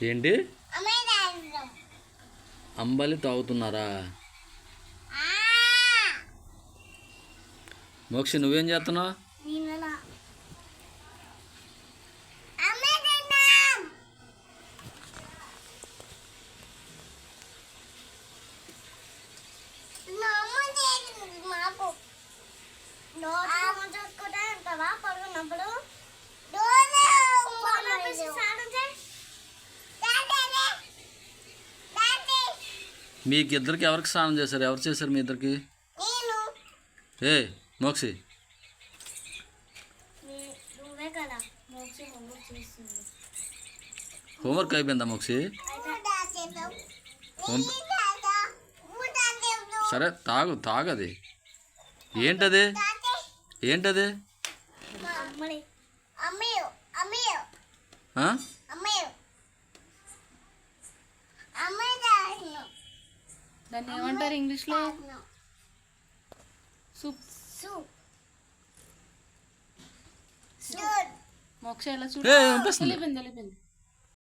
ఏంటి అంబలి తాగుతున్నారా? మోక్షి నువ్వేం చేస్తున్నావు? మీకు ఇద్దరికి ఎవరికి స్నానం చేశారు? ఎవరు చేశారు మీ ఇద్దరికి? ఏ మోక్షి, హోంవర్క్ అయిపోయిందా మోక్షి? సరే తాగది. ఏంటది? ఏంటది? దాన్ని ఏమంటారు ఇంగ్లీష్లో? సూప్. మోక్ష ఎలా చూడు.